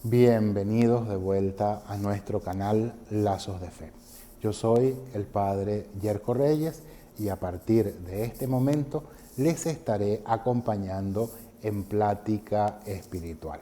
Bienvenidos de vuelta a nuestro canal Lazos de Fe. Yo soy el Padre Yerko Reyes y a partir de este momento les estaré acompañando en Plática Espiritual.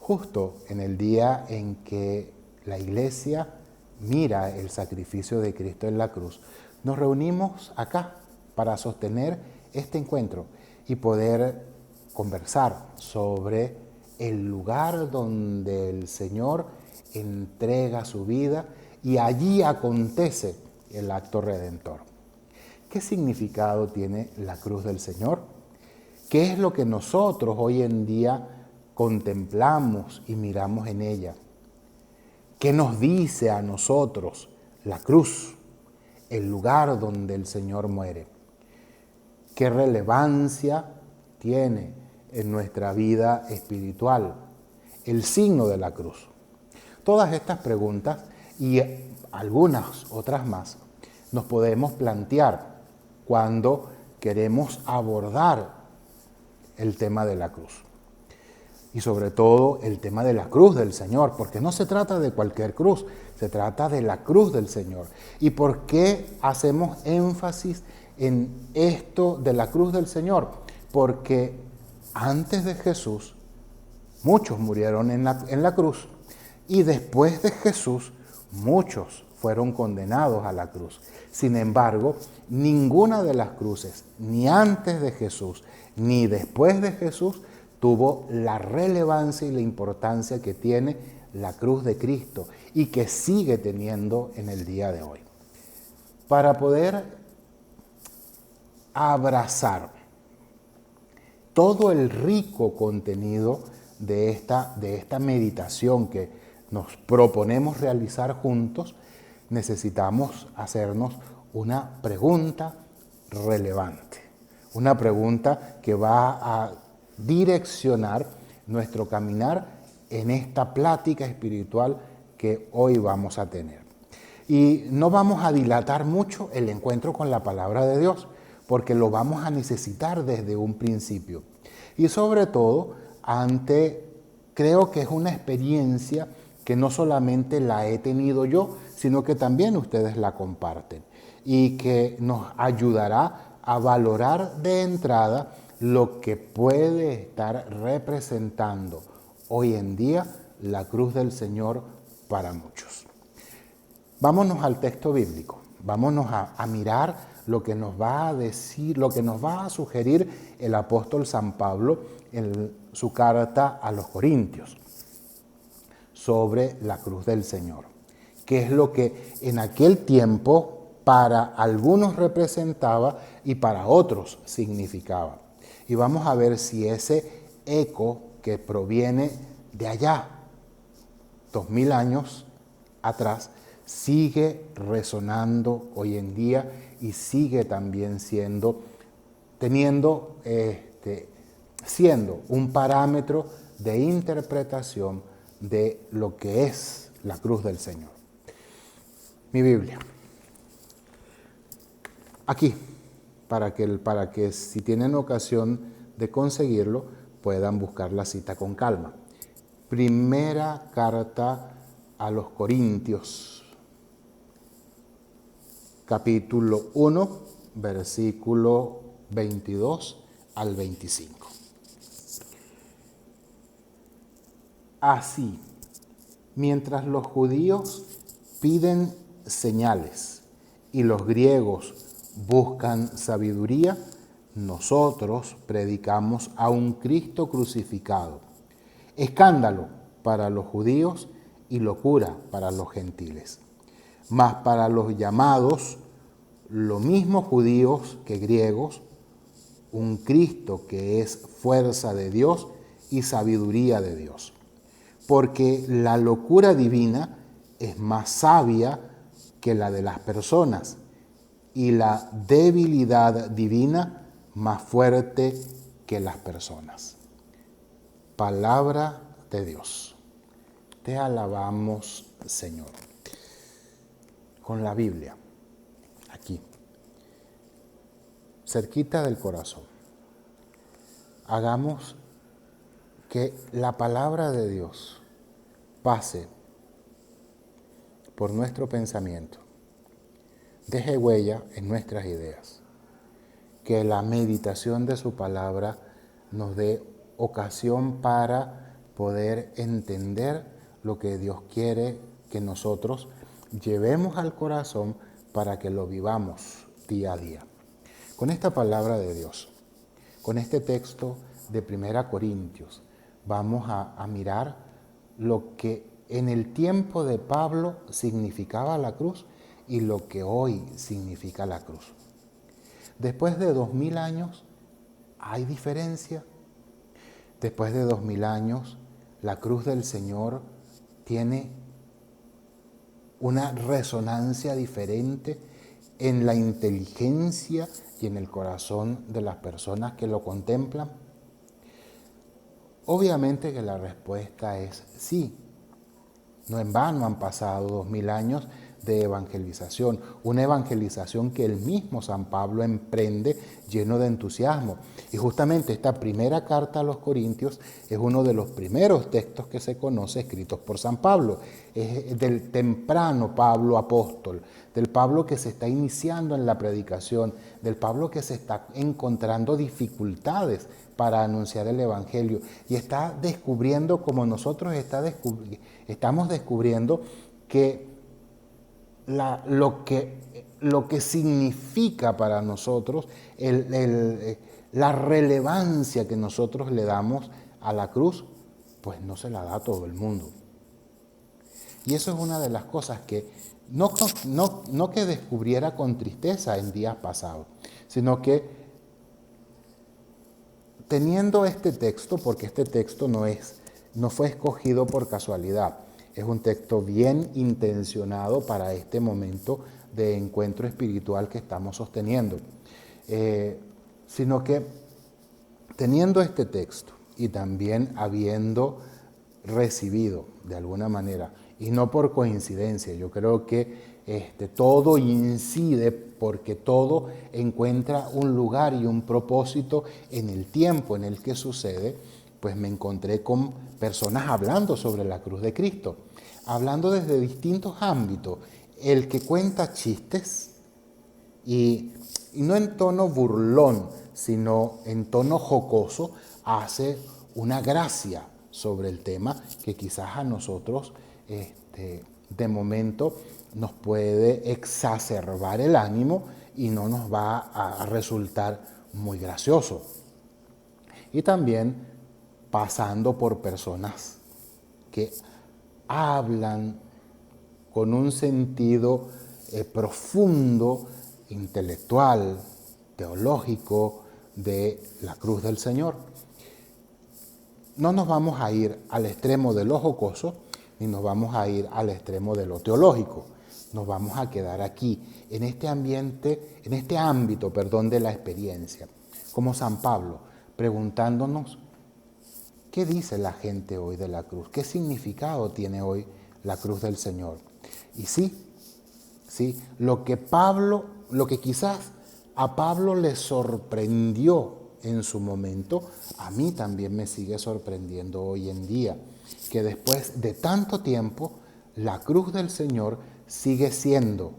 Justo en el día en que la Iglesia mira el sacrificio de Cristo en la cruz, nos reunimos acá para sostener este encuentro y poder conversar sobre el lugar donde el Señor entrega su vida y allí acontece el acto redentor. ¿Qué significado tiene la cruz del Señor? ¿Qué es lo que nosotros hoy en día contemplamos y miramos en ella? ¿Qué nos dice a nosotros la cruz, el lugar donde el Señor muere? ¿Qué relevancia tiene en nuestra vida espiritual el signo de la cruz? Todas estas preguntas y algunas otras más nos podemos plantear cuando queremos abordar el tema de la cruz. Y sobre todo el tema de la cruz del Señor, porque no se trata de cualquier cruz, se trata de la cruz del Señor. ¿Y por qué hacemos énfasis en esto de la cruz del Señor? Porque antes de Jesús, muchos murieron en la cruz y después de Jesús, muchos fueron condenados a la cruz. Sin embargo, ninguna de las cruces, ni antes de Jesús, ni después de Jesús, tuvo la relevancia y la importancia que tiene la cruz de Cristo y que sigue teniendo en el día de hoy. Para poder abrazar todo el rico contenido de esta meditación que nos proponemos realizar juntos, necesitamos hacernos una pregunta relevante, una pregunta que va a direccionar nuestro caminar en esta plática espiritual que hoy vamos a tener. Y no vamos a dilatar mucho el encuentro con la palabra de Dios, porque lo vamos a necesitar desde un principio. Y sobre todo, creo que es una experiencia que no solamente la he tenido yo, sino que también ustedes la comparten y que nos ayudará a valorar de entrada lo que puede estar representando hoy en día la cruz del Señor para muchos. Vámonos al texto bíblico, vámonos a mirar lo que nos va a decir, lo que nos va a sugerir el apóstol San Pablo en su carta a los Corintios sobre la cruz del Señor, que es lo que en aquel tiempo para algunos representaba y para otros significaba. Y vamos a ver si ese eco que proviene de allá, 2000 años atrás, sigue resonando hoy en día y sigue también siendo un parámetro de interpretación de lo que es la cruz del Señor. Mi Biblia. Aquí, para que si tienen ocasión de conseguirlo, puedan buscar la cita con calma. Primera carta a los Corintios, capítulo 1, versículo 22 al 25. Así, mientras los judíos piden señales y los griegos buscan sabiduría, nosotros predicamos a un Cristo crucificado, escándalo para los judíos y locura para los gentiles. Mas para los llamados, lo mismo judíos que griegos, un Cristo que es fuerza de Dios y sabiduría de Dios. Porque la locura divina es más sabia que la de las personas y la debilidad divina más fuerte que las personas. Palabra de Dios. Te alabamos, Señor. Con la Biblia, aquí, cerquita del corazón. Hagamos Que la palabra de Dios pase por nuestro pensamiento, deje huella en nuestras ideas. Que la meditación de su palabra nos dé ocasión para poder entender lo que Dios quiere que nosotros llevemos al corazón para que lo vivamos día a día. Con esta palabra de Dios, con este texto de 1 Corintios, vamos a mirar lo que en el tiempo de Pablo significaba la cruz y lo que hoy significa la cruz. Después de 2000 años, ¿hay diferencia? Después de 2000 años, la cruz del Señor tiene una resonancia diferente en la inteligencia y en el corazón de las personas que lo contemplan. Obviamente que la respuesta es sí. No en vano han pasado 2000 años de evangelización, una evangelización que el mismo San Pablo emprende lleno de entusiasmo. Y justamente esta primera carta a los Corintios es uno de los primeros textos que se conoce escritos por San Pablo. Es del temprano Pablo apóstol, del Pablo que se está iniciando en la predicación, del Pablo que se está encontrando dificultades para anunciar el Evangelio y está descubriendo, como nosotros estamos descubriendo, que lo que significa para nosotros la relevancia que nosotros le damos a la cruz, pues no se la da a todo el mundo. Y eso es una de las cosas que no que descubriera con tristeza en días pasados, sino que teniendo este texto, porque este texto no fue escogido por casualidad, es un texto bien intencionado para este momento de encuentro espiritual que estamos sosteniendo, sino que teniendo este texto y también habiendo recibido de alguna manera, y no por coincidencia, yo creo que todo incide porque todo encuentra un lugar y un propósito en el tiempo en el que sucede, pues me encontré con personas hablando sobre la cruz de Cristo, hablando desde distintos ámbitos. El que cuenta chistes, y no en tono burlón, sino en tono jocoso, hace una gracia sobre el tema que quizás a nosotros de momento nos puede exacerbar el ánimo y no nos va a resultar muy gracioso. Y también pasando por personas que hablan con un sentido profundo, intelectual, teológico de la cruz del Señor. No nos vamos a ir al extremo de lo jocoso, ni nos vamos a ir al extremo de lo teológico. Nos vamos a quedar aquí, en este ámbito de la experiencia, como San Pablo, preguntándonos, ¿qué dice la gente hoy de la cruz? ¿Qué significado tiene hoy la cruz del Señor? Y sí, lo que quizás a Pablo le sorprendió en su momento, a mí también me sigue sorprendiendo hoy en día, que después de tanto tiempo, la cruz del Señor sigue siendo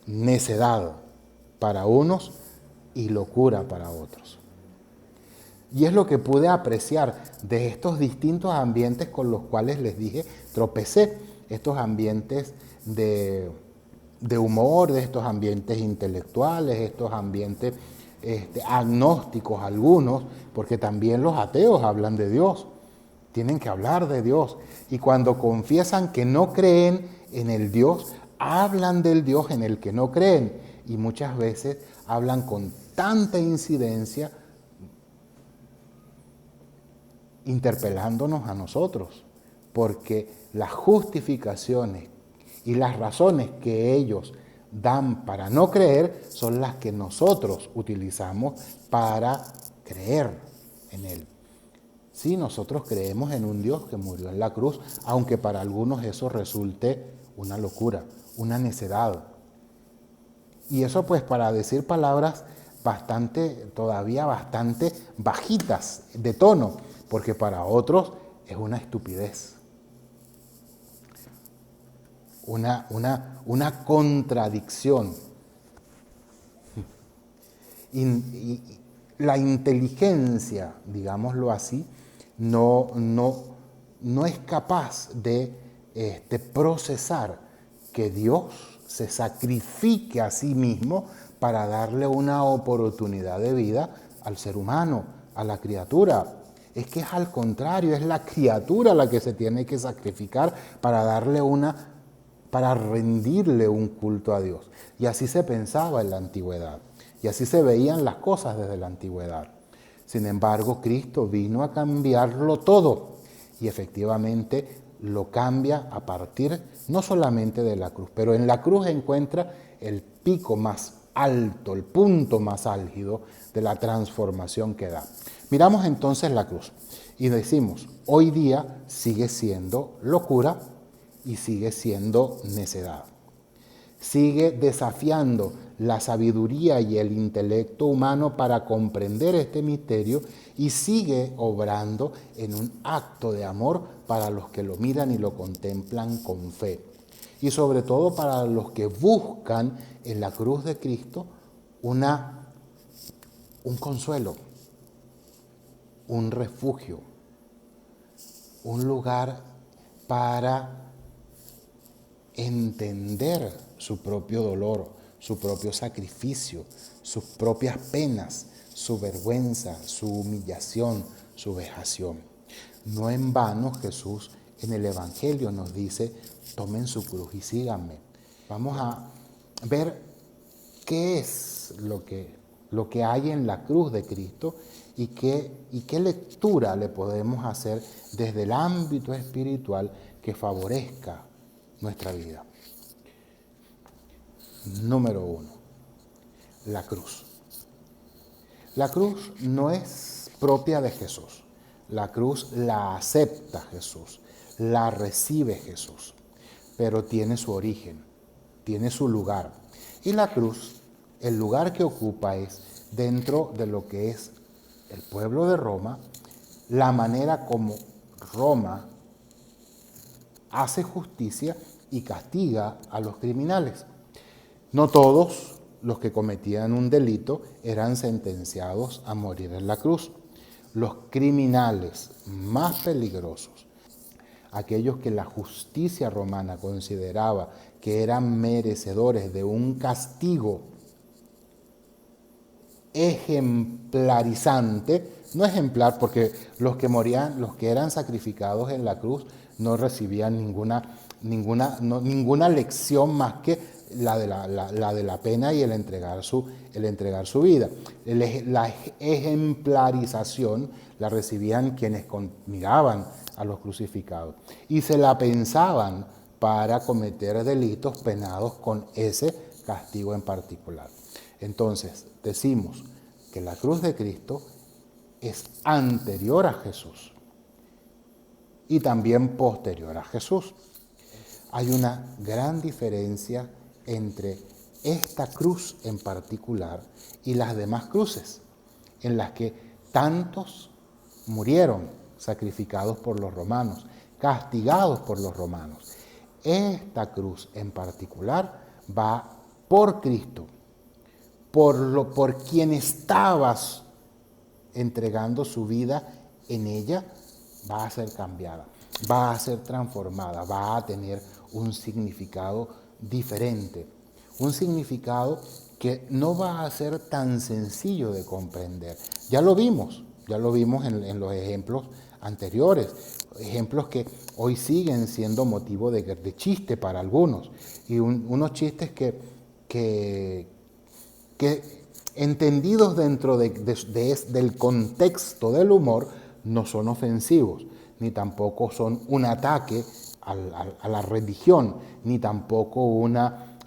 necedad para unos y locura para otros. Y es lo que pude apreciar de estos distintos ambientes con los cuales les dije, tropecé, estos ambientes de humor, de estos ambientes intelectuales, estos ambientes agnósticos algunos, porque también los ateos hablan de Dios, tienen que hablar de Dios. Y cuando confiesan que no creen en el Dios, hablan del Dios en el que no creen. Y muchas veces hablan con tanta incidencia, interpelándonos a nosotros, porque las justificaciones y las razones que ellos dan para no creer son las que nosotros utilizamos para creer en Él. Sí, nosotros creemos en un Dios que murió en la cruz, aunque para algunos eso resulte una locura, una necedad. Y eso pues para decir palabras todavía bastante bajitas de tono, porque para otros es una estupidez, una contradicción. Y la inteligencia, digámoslo así, no es capaz de procesar que Dios se sacrifique a sí mismo para darle una oportunidad de vida al ser humano, a la criatura. Es que es al contrario, es la criatura la que se tiene que sacrificar para rendirle un culto a Dios. Y así se pensaba en la antigüedad. Y así se veían las cosas desde la antigüedad. Sin embargo, Cristo vino a cambiarlo todo. Y efectivamente lo cambia a partir no solamente de la cruz, pero en la cruz encuentra el pico más alto, el punto más álgido de la transformación que da. Miramos entonces la cruz y decimos, hoy día sigue siendo locura y sigue siendo necedad. Sigue desafiando la sabiduría y el intelecto humano para comprender este misterio y sigue obrando en un acto de amor para los que lo miran y lo contemplan con fe. Y sobre todo para los que buscan en la cruz de Cristo un consuelo, un refugio, un lugar para entender su propio dolor, su propio sacrificio, sus propias penas, su vergüenza, su humillación, su vejación. No en vano Jesús en el Evangelio nos dice, tomen su cruz y síganme. Vamos a ver qué es lo que hay en la cruz de Cristo y qué lectura le podemos hacer desde el ámbito espiritual que favorezca nuestra vida. Número 1, la cruz. La cruz no es propia de Jesús. La cruz la acepta Jesús, la recibe Jesús, pero tiene su origen, tiene su lugar. Y la cruz, el lugar que ocupa es dentro de lo que es el pueblo de Roma, la manera como Roma hace justicia y castiga a los criminales. No todos los que cometían un delito eran sentenciados a morir en la cruz. Los criminales más peligrosos, aquellos que la justicia romana consideraba que eran merecedores de un castigo ejemplarizante, no ejemplar porque los que morían, los que eran sacrificados en la cruz no recibían ninguna lección más que la de la pena y el entregar su vida. La ejemplarización la recibían quienes miraban a los crucificados y se la pensaban para cometer delitos penados con ese castigo en particular. Entonces, decimos que la cruz de Cristo es anterior a Jesús y también posterior a Jesús. Hay una gran diferencia entre esta cruz en particular y las demás cruces, en las que tantos murieron sacrificados por los romanos, castigados por los romanos. Esta cruz en particular va por Cristo, por quien estabas entregando su vida en ella, va a ser cambiada, va a ser transformada, va a tener un significado diferente, un significado que no va a ser tan sencillo de comprender. Ya lo vimos en los ejemplos anteriores, ejemplos que hoy siguen siendo motivo de chiste para algunos, y unos chistes que entendidos dentro del contexto del humor no son ofensivos, ni tampoco son un ataque a la religión, ni tampoco una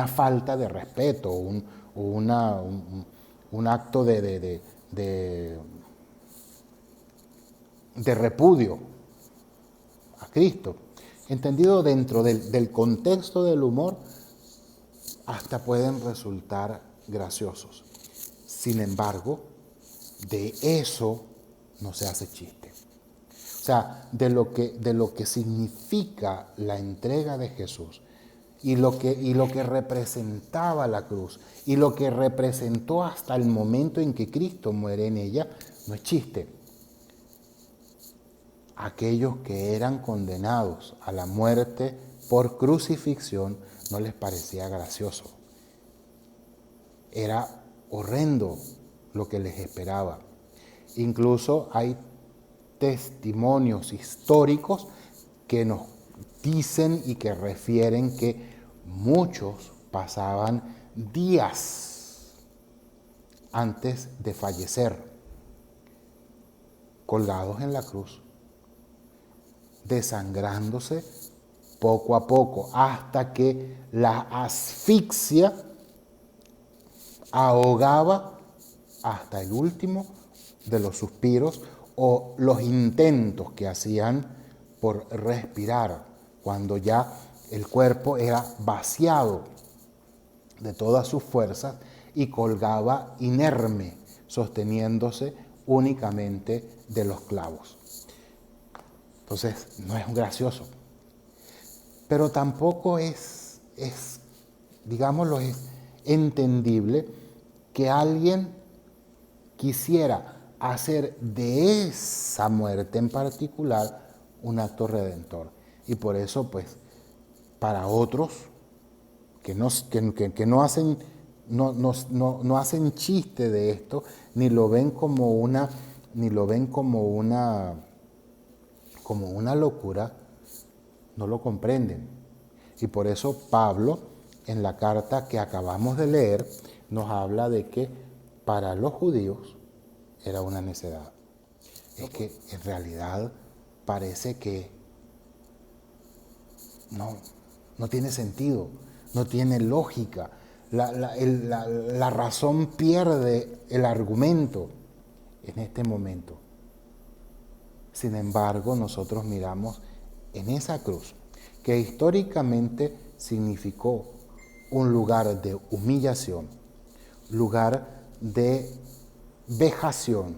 falta de respeto, un acto de repudio a Cristo. Entendido dentro del contexto del humor, hasta pueden resultar graciosos. Sin embargo, de eso no se hace chiste. O sea, de lo que significa la entrega de Jesús y lo que representaba la cruz y lo que representó hasta el momento en que Cristo muere en ella, no es chiste. Aquellos que eran condenados a la muerte por crucifixión no les parecía gracioso. Era horrendo lo que les esperaba. Incluso hay testimonios históricos que nos dicen y que refieren que muchos pasaban días antes de fallecer colgados en la cruz, desangrándose poco a poco, hasta que la asfixia ahogaba hasta el último de los suspiros o los intentos que hacían por respirar, cuando ya el cuerpo era vaciado de todas sus fuerzas y colgaba inerme, sosteniéndose únicamente de los clavos. Entonces, no es gracioso. Pero tampoco es digámoslo, es entendible que alguien quisiera hacer de esa muerte en particular un acto redentor. Y por eso, pues, para otros que no hacen, no hacen chiste de esto, ni lo ven como una locura, no lo comprenden. Y por eso Pablo, en la carta que acabamos de leer, nos habla de que para los judíos era una necedad. Es que en realidad parece que no tiene sentido, no tiene lógica. La razón pierde el argumento en este momento. Sin embargo, nosotros miramos en esa cruz, que históricamente significó un lugar de humillación, lugar de vejación,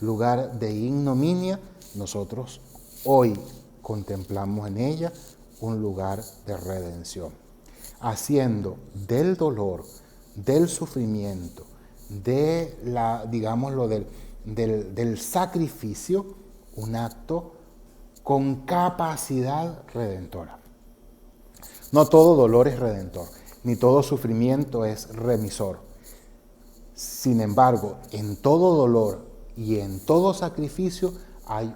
lugar de ignominia, nosotros hoy contemplamos en ella un lugar de redención, haciendo del dolor, del sufrimiento, del sacrificio, un acto con capacidad redentora. No todo dolor es redentor, ni todo sufrimiento es remisor. Sin embargo, en todo dolor y en todo sacrificio hay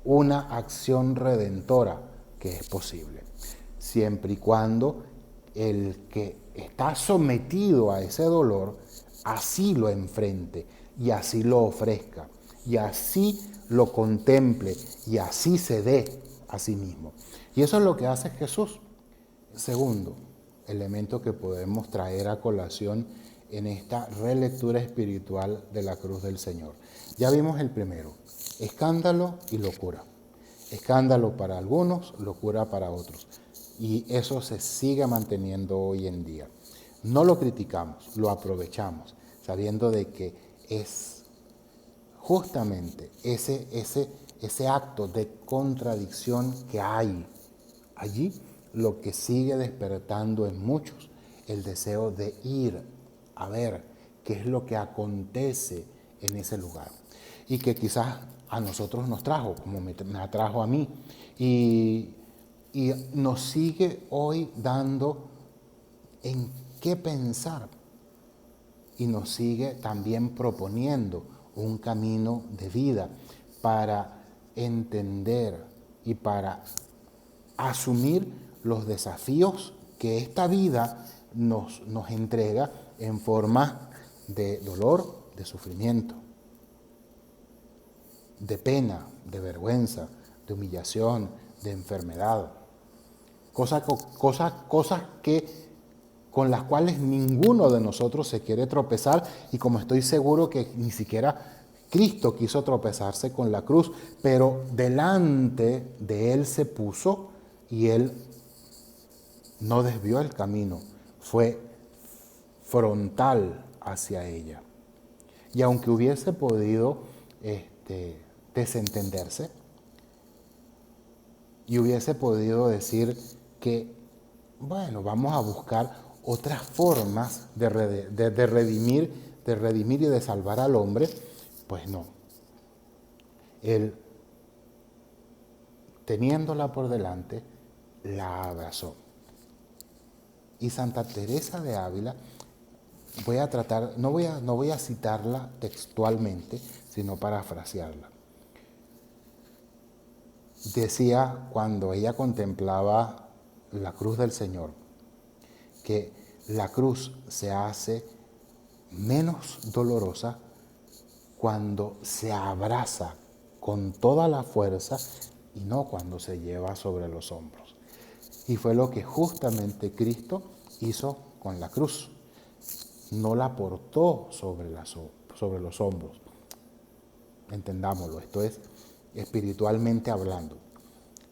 una acción redentora que es posible, siempre y cuando el que está sometido a ese dolor así lo enfrente y así lo ofrezca y así lo contemple y así se dé a sí mismo. Y eso es lo que hace Jesús. Segundo elemento que podemos traer a colación en esta relectura espiritual de la cruz del Señor. Ya vimos el primero, escándalo y locura. Escándalo para algunos, locura para otros. Y eso se sigue manteniendo hoy en día. No lo criticamos, lo aprovechamos, sabiendo de que es justamente ese acto de contradicción que hay allí lo que sigue despertando en muchos el deseo de ir a ver qué es lo que acontece en ese lugar. Y que quizás a nosotros nos trajo, como me atrajo a mí. Y nos sigue hoy dando en qué pensar. Y nos sigue también proponiendo un camino de vida para entender y para asumir los desafíos que esta vida nos entrega en forma de dolor, de sufrimiento, de pena, de vergüenza, de humillación, de enfermedad. Cosas que con las cuales ninguno de nosotros se quiere tropezar, y como estoy seguro que ni siquiera Cristo quiso tropezarse con la cruz, pero delante de Él se puso y Él no desvió el camino, fue frontal hacia ella. Y aunque hubiese podido desentenderse y hubiese podido decir que, bueno, vamos a buscar otras formas de redimir y de salvar al hombre, pues no. Él, teniéndola por delante, la abrazó. Y Santa Teresa de Ávila, no voy a citarla textualmente, sino parafrasearla. Decía cuando ella contemplaba la cruz del Señor, que la cruz se hace menos dolorosa cuando se abraza con toda la fuerza y no cuando se lleva sobre los hombros. Y fue lo que justamente Cristo hizo con la cruz. No la portó sobre los hombros. Entendámoslo, esto es espiritualmente hablando.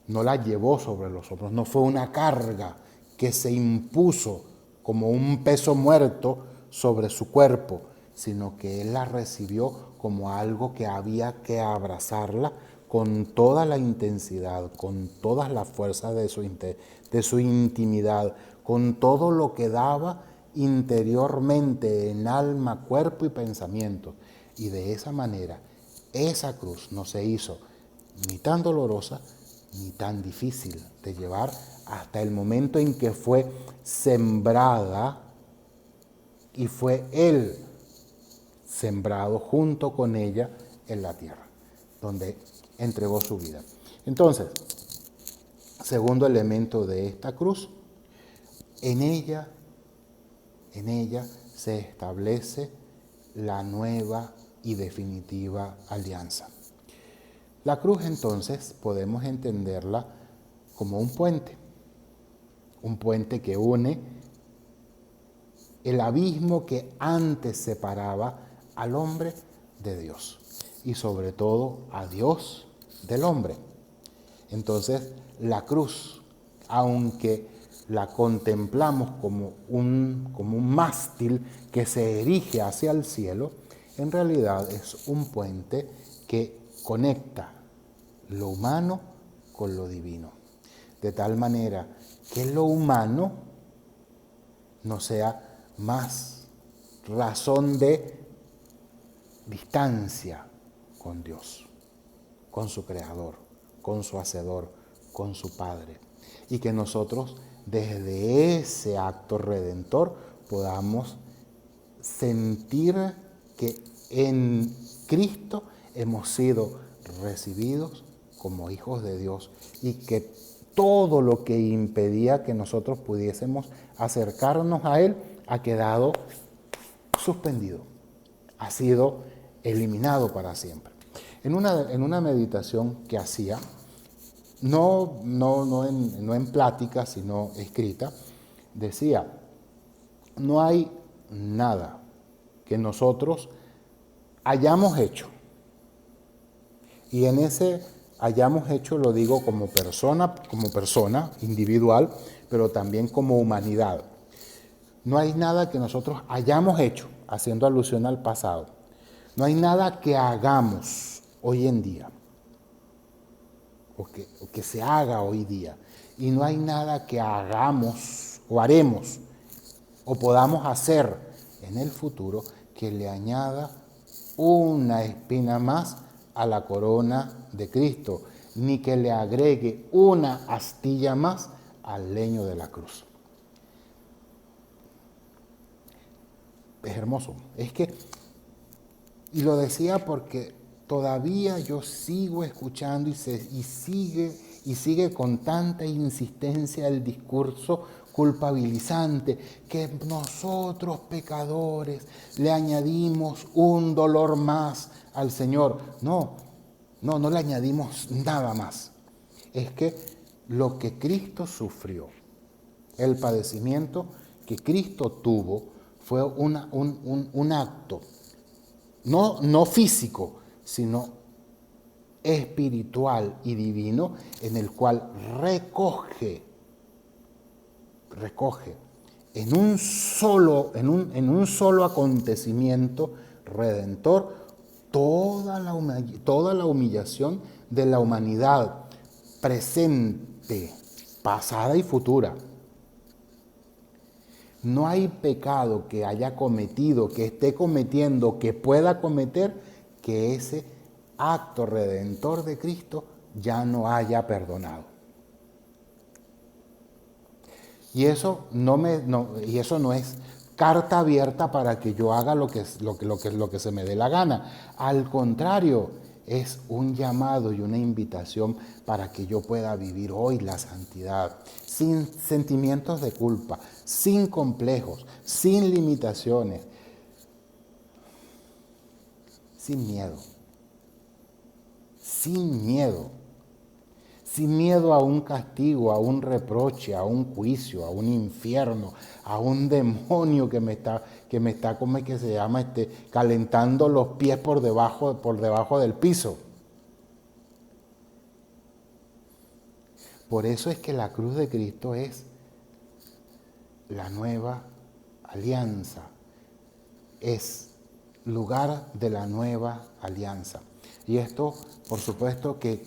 No la llevó sobre los hombros, no fue una carga que se impuso como un peso muerto sobre su cuerpo, sino que Él la recibió como algo que había que abrazarla con toda la intensidad, con todas las fuerzas de su intimidad, con todo lo que daba interiormente en alma, cuerpo y pensamiento. Y de esa manera, esa cruz no se hizo ni tan dolorosa ni tan difícil de llevar hasta el momento en que fue sembrada y fue Él sembrado junto con ella en la tierra, donde entregó su vida. Entonces, segundo elemento de esta cruz, en ella se establece la nueva y definitiva alianza. La cruz entonces podemos entenderla como un puente que une el abismo que antes separaba al hombre de Dios y sobre todo a Dios del hombre. Entonces la cruz, aunque la contemplamos como un mástil que se erige hacia el cielo, en realidad es un puente que conecta lo humano con lo divino, de tal manera que lo humano no sea más razón de distancia con Dios, con su Creador, con su Hacedor, con su Padre, y que nosotros desde ese acto redentor podamos sentir que en Cristo hemos sido recibidos como hijos de Dios y que todo lo que impedía que nosotros pudiésemos acercarnos a Él ha quedado suspendido, ha sido eliminado para siempre. En una meditación que hacía, no en plática, sino escrita, decía, no hay nada que nosotros hayamos hecho. Y en ese hayamos hecho lo digo como persona individual, pero también como humanidad. No hay nada que nosotros hayamos hecho, haciendo alusión al pasado. No hay nada que hagamos hoy en día, o que se haga hoy día. Y no hay nada que hagamos o haremos o podamos hacer en el futuro que le añada una espina más a la corona de Cristo, ni que le agregue una astilla más al leño de la cruz. Es hermoso. Y lo decía porque todavía yo sigo escuchando y sigue con tanta insistencia el discurso culpabilizante, que nosotros pecadores le añadimos un dolor más al Señor. No le añadimos nada más. Es que lo que Cristo sufrió, el padecimiento que Cristo tuvo, fue un acto, no físico, sino espiritual y divino, en el cual recoge en un solo acontecimiento, redentor toda la humillación de la humanidad presente, pasada y futura. No hay pecado que haya cometido, que esté cometiendo, que pueda cometer, que ese acto redentor de Cristo ya no haya perdonado. Y eso no es carta abierta para que yo haga lo que se me dé la gana. Al contrario, es un llamado y una invitación para que yo pueda vivir hoy la santidad, sin sentimientos de culpa, sin complejos, sin limitaciones, sin miedo. Sin miedo. Sin miedo a un castigo, a un reproche, a un juicio, a un infierno, a un demonio que me está ¿cómo es que se llama? Calentando los pies por debajo del piso. Por eso es que la cruz de Cristo es la nueva alianza, es lugar de la nueva alianza. Y esto, por supuesto, que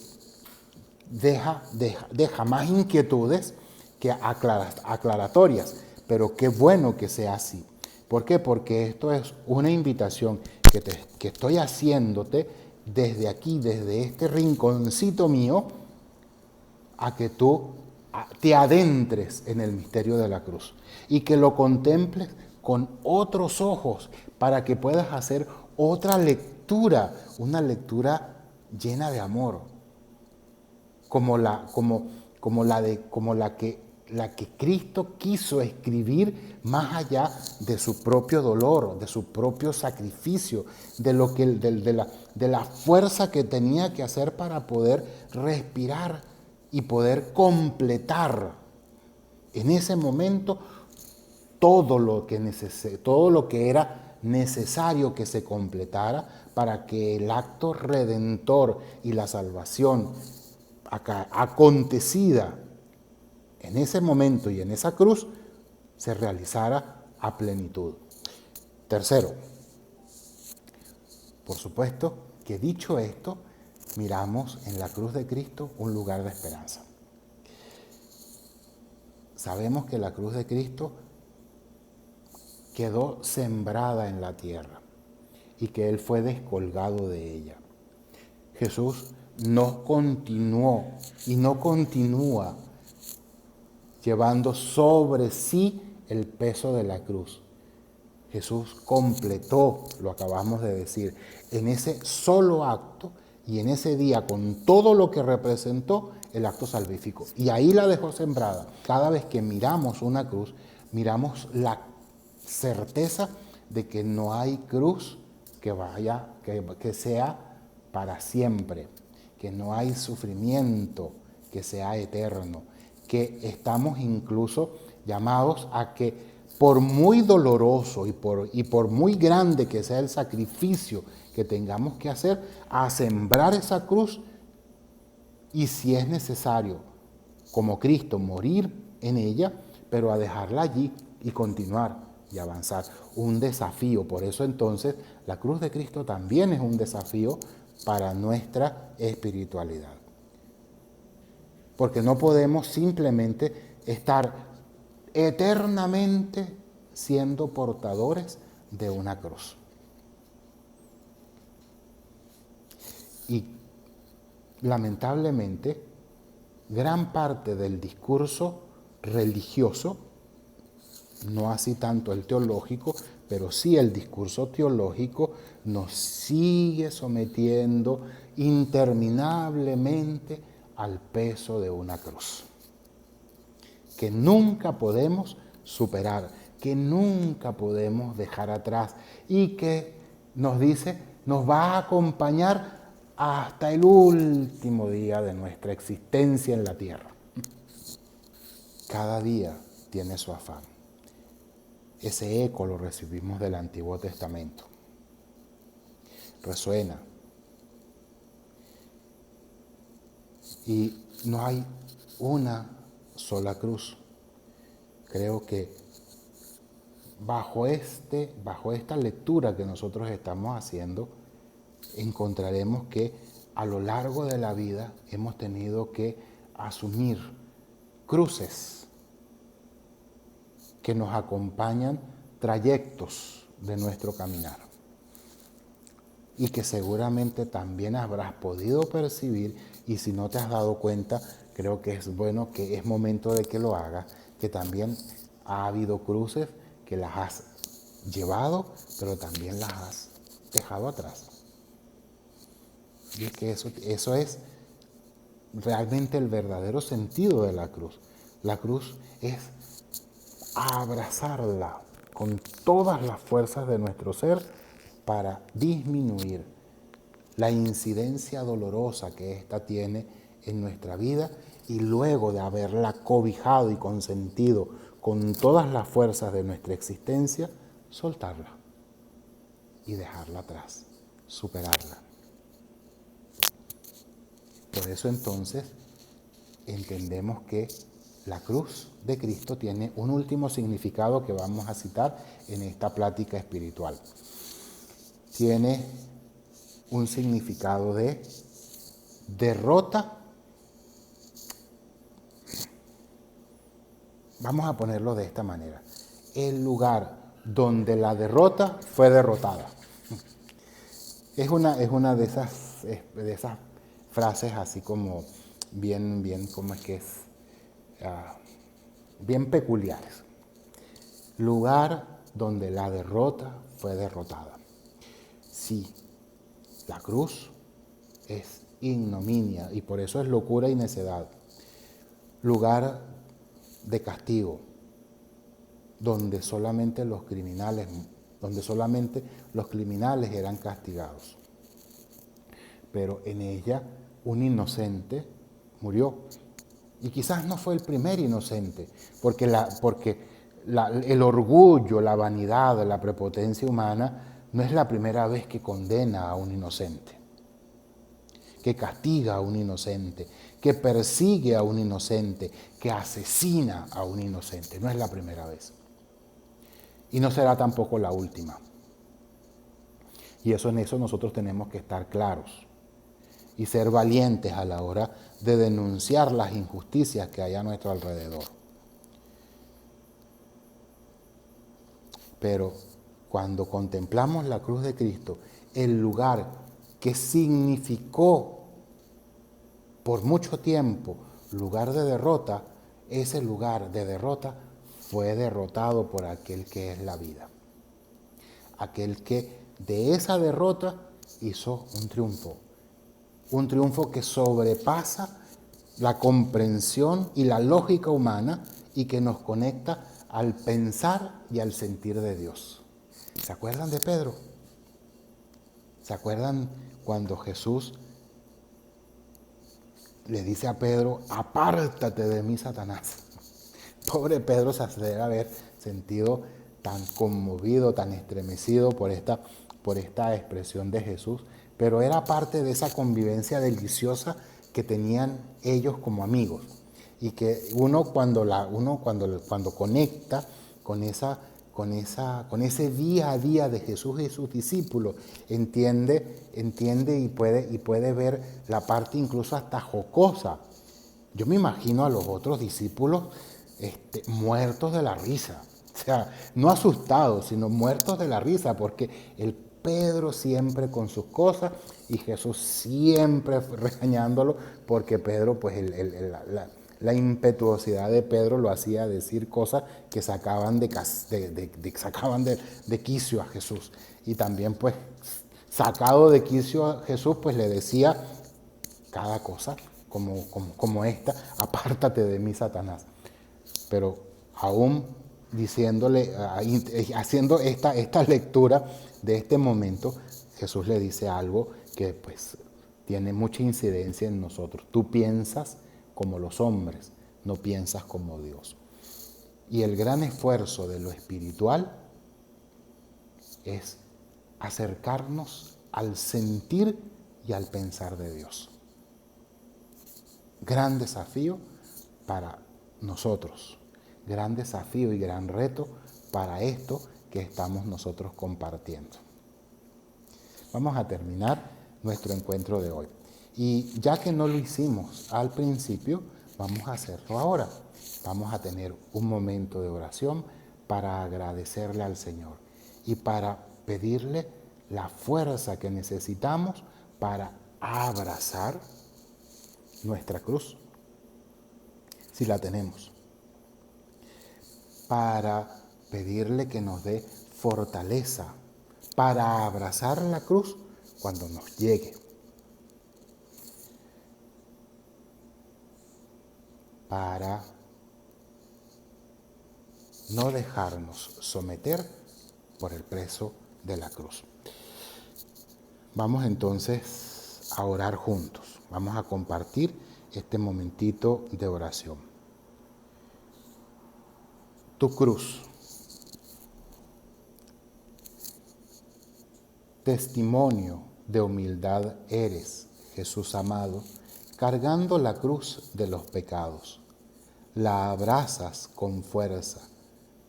deja más inquietudes que aclaratorias, pero qué bueno que sea así. ¿Por qué? Porque esto es una invitación que estoy haciéndote desde aquí, desde este rinconcito mío, a que tú te adentres en el misterio de la cruz y que lo contemples con otros ojos para que puedas hacer otra lectura, una lectura llena de amor, como la que Cristo quiso escribir más allá de su propio dolor, de su propio sacrificio, de la fuerza que tenía que hacer para poder respirar y poder completar en ese momento todo lo que era necesario que se completara para que el acto redentor y la salvación acontecida en ese momento y en esa cruz se realizara a plenitud. Tercero, por supuesto que dicho esto, miramos en la cruz de Cristo un lugar de esperanza. Sabemos que la cruz de Cristo quedó sembrada en la tierra y que Él fue descolgado de ella. Jesús no continuó y no continúa llevando sobre sí el peso de la cruz. Jesús completó, lo acabamos de decir, en ese solo acto y en ese día con todo lo que representó el acto salvífico. Y ahí la dejó sembrada. Cada vez que miramos una cruz, miramos la certeza de que no hay cruz que sea para siempre, que no hay sufrimiento que sea eterno, que estamos incluso llamados a que por muy doloroso y por muy grande que sea el sacrificio que tengamos que hacer, a sembrar esa cruz y si es necesario, como Cristo, morir en ella, pero a dejarla allí y continuar y avanzar. Un desafío, por eso entonces la cruz de Cristo también es un desafío para nuestra espiritualidad. Porque no podemos simplemente estar eternamente siendo portadores de una cruz. Y lamentablemente, gran parte del discurso religioso, no así tanto el teológico, pero sí el discurso teológico, nos sigue sometiendo interminablemente al peso de una cruz, que nunca podemos superar, que nunca podemos dejar atrás y que nos dice, nos va a acompañar hasta el último día de nuestra existencia en la tierra. Cada día tiene su afán. Ese eco lo recibimos del Antiguo Testamento. Resuena. Y no hay una sola cruz. Creo que bajo esta lectura que nosotros estamos haciendo, encontraremos que a lo largo de la vida hemos tenido que asumir cruces que nos acompañan, trayectos de nuestro caminar, y que seguramente también habrás podido percibir, y si no te has dado cuenta, creo que es bueno, que es momento de que lo hagas, que también ha habido cruces que las has llevado, pero también las has dejado atrás. Y es que eso es realmente el verdadero sentido de la cruz. La cruz es abrazarla con todas las fuerzas de nuestro ser para disminuir la incidencia dolorosa que ésta tiene en nuestra vida, y luego de haberla cobijado y consentido con todas las fuerzas de nuestra existencia, soltarla y dejarla atrás, superarla. Por eso entonces entendemos que la cruz de Cristo tiene un último significado que vamos a citar en esta plática espiritual. Tiene un significado de derrota. Vamos a ponerlo de esta manera: el lugar donde la derrota fue derrotada. Es una de esas frases así como bien, ¿cómo es que es? Bien peculiares. Lugar donde la derrota fue derrotada. Sí, la cruz es ignominia y por eso es locura y necedad. Lugar de castigo, donde solamente los criminales eran castigados. Pero en ella un inocente murió. Y quizás no fue el primer inocente, porque el orgullo, la vanidad, la prepotencia humana no es la primera vez que condena a un inocente, que castiga a un inocente, que persigue a un inocente, que asesina a un inocente. No es la primera vez. Y no será tampoco la última. Y en eso nosotros tenemos que estar claros y ser valientes a la hora de denunciar las injusticias que hay a nuestro alrededor. Pero cuando contemplamos la cruz de Cristo, el lugar que significó por mucho tiempo lugar de derrota, ese lugar de derrota fue derrotado por aquel que es la vida. Aquel que de esa derrota hizo un triunfo. Un triunfo que sobrepasa la comprensión y la lógica humana y que nos conecta al pensar y al sentir de Dios. ¿Se acuerdan de Pedro? ¿Se acuerdan cuando Jesús le dice a Pedro: apártate de mí, Satanás? Pobre Pedro se debe haber sentido tan conmovido, tan estremecido por esta expresión de Jesús, pero era parte de esa convivencia deliciosa que tenían ellos como amigos, y que uno cuando conecta con ese día a día de Jesús y sus discípulos, entiende y puede ver la parte incluso hasta jocosa. Yo me imagino a los otros discípulos muertos de la risa. O sea, no asustados, sino muertos de la risa, porque el Pedro siempre con sus cosas y Jesús siempre regañándolo, porque Pedro, pues la impetuosidad de Pedro lo hacía decir cosas que sacaban de quicio a Jesús. Y también, pues, sacado de quicio a Jesús, pues le decía cada cosa como esta: apártate de mí, Satanás. Pero aún diciéndole, haciendo esta lectura de este momento, Jesús le dice algo que pues tiene mucha incidencia en nosotros. Tú piensas como los hombres, no piensas como Dios. Y el gran esfuerzo de lo espiritual es acercarnos al sentir y al pensar de Dios. Gran desafío para nosotros, gran desafío y gran reto para esto que estamos nosotros compartiendo. Vamos a terminar nuestro encuentro de hoy. Y ya que no lo hicimos al principio, vamos a hacerlo ahora. Vamos a tener un momento de oración para agradecerle al Señor y para pedirle la fuerza que necesitamos para abrazar nuestra cruz, si la tenemos, para pedirle que nos dé fortaleza para abrazar la cruz cuando nos llegue, para no dejarnos someter por el peso de la cruz. Vamos entonces a orar juntos. Vamos a compartir este momentito de oración. Tu cruz, testimonio de humildad eres, Jesús amado, cargando la cruz de los pecados. La abrazas con fuerza,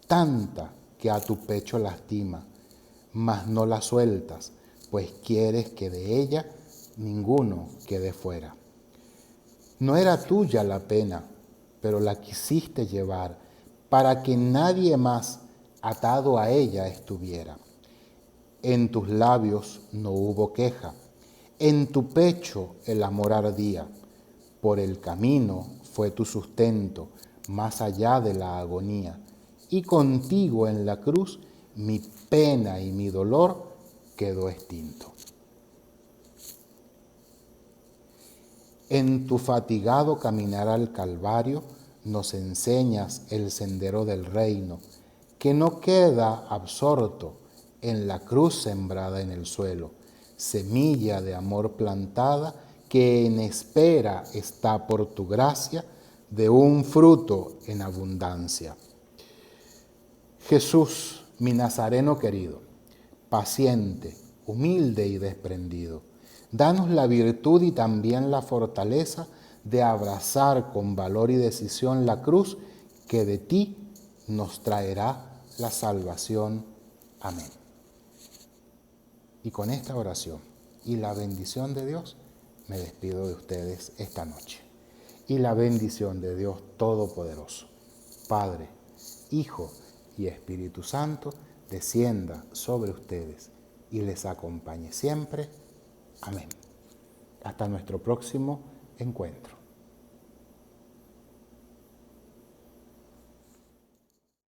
tanta que a tu pecho lastima, mas no la sueltas, pues quieres que de ella ninguno quede fuera. No era tuya la pena, pero la quisiste llevar para que nadie más atado a ella estuviera. En tus labios no hubo queja, en tu pecho el amor ardía. Por el camino fue tu sustento, más allá de la agonía. Y contigo en la cruz mi pena y mi dolor quedó extinto. En tu fatigado caminar al Calvario nos enseñas el sendero del reino, que no queda absorto en la cruz sembrada en el suelo, semilla de amor plantada que en espera está por tu gracia de un fruto en abundancia. Jesús, mi Nazareno querido, paciente, humilde y desprendido, danos la virtud y también la fortaleza de abrazar con valor y decisión la cruz que de ti nos traerá la salvación. Amén. Y con esta oración y la bendición de Dios, me despido de ustedes esta noche. Y la bendición de Dios Todopoderoso, Padre, Hijo y Espíritu Santo, descienda sobre ustedes y les acompañe siempre. Amén. Hasta nuestro próximo encuentro.